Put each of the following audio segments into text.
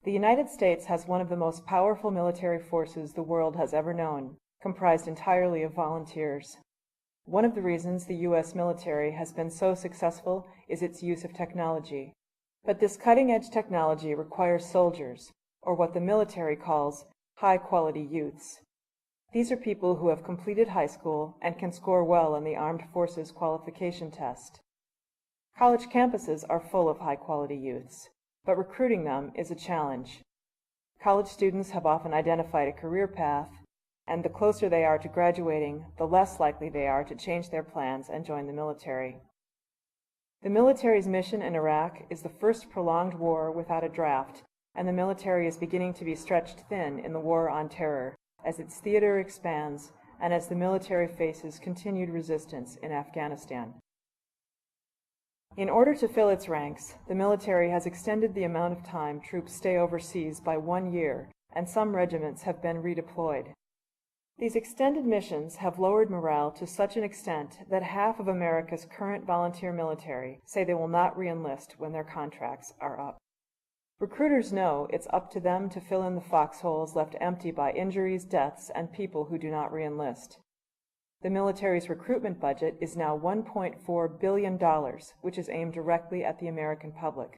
The United States has one of the most powerful military forces the world has ever known, comprised entirely of volunteers. One of the reasons the U.S. military has been so successful is its use of technology. But this cutting-edge technology requires soldiers, or what the military calls high-quality youths. These are people who have completed high school and can score well on the Armed Forces Qualification Test. College campuses are full of high-quality youths, but recruiting them is a challenge. College students have often identified a career path, and the closer they are to graduating, the less likely they are to change their plans and join the military. The military's mission in Iraq is the first prolonged war without a draft, and the military is beginning to be stretched thin in the war on terror as its theater expands and as the military faces continued resistance in Afghanistan. In order to fill its ranks, the military has extended the amount of time troops stay overseas by 1 year, and some regiments have been redeployed. These extended missions have lowered morale to such an extent that half of America's current volunteer military say they will not re-enlist when their contracts are up. Recruiters know it's up to them to fill in the foxholes left empty by injuries, deaths, and people who do not re-enlist. The military's recruitment budget is now $1.4 billion, which is aimed directly at the American public.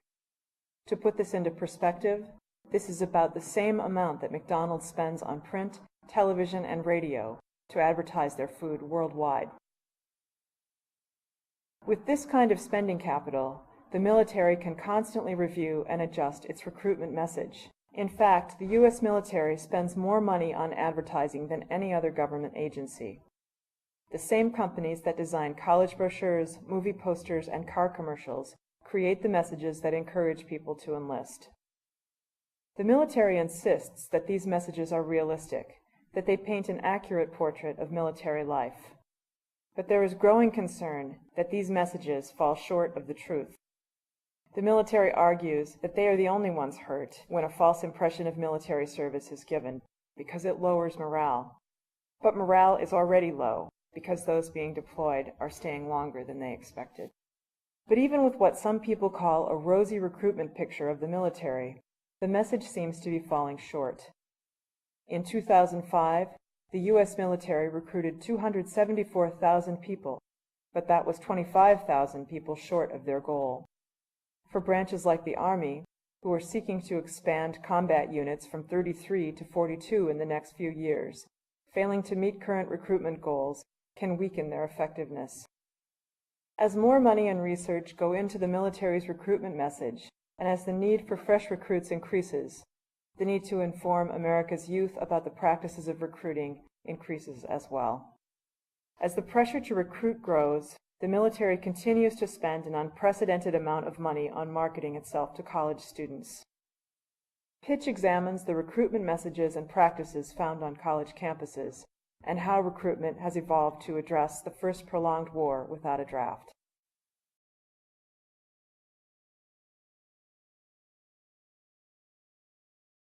To put this into perspective, this is about the same amount that McDonald's spends on print, television, and radio to advertise their food worldwide. With this kind of spending capital, the military can constantly review and adjust its recruitment message. In fact, the U.S. military spends more money on advertising than any other government agency. The same companies that design college brochures, movie posters, and car commercials create the messages that encourage people to enlist. The military insists that these messages are realistic, that they paint an accurate portrait of military life. But there is growing concern that these messages fall short of the truth. The military argues that they are the only ones hurt when a false impression of military service is given, because it lowers morale. But morale is already low, because those being deployed are staying longer than they expected. But even with what some people call a rosy recruitment picture of the military, the message seems to be falling short. In 2005, the U.S. military recruited 274,000 people, but that was 25,000 people short of their goal. For branches like the Army, who are seeking to expand combat units from 33 to 42 in the next few years, failing to meet current recruitment goals can weaken their effectiveness. As more money and research go into the military's recruitment message, and as the need for fresh recruits increases, the need to inform America's youth about the practices of recruiting increases as well. As the pressure to recruit grows, the military continues to spend an unprecedented amount of money on marketing itself to college students. Pitch examines the recruitment messages and practices found on college campuses, and how recruitment has evolved to address the first prolonged war without a draft.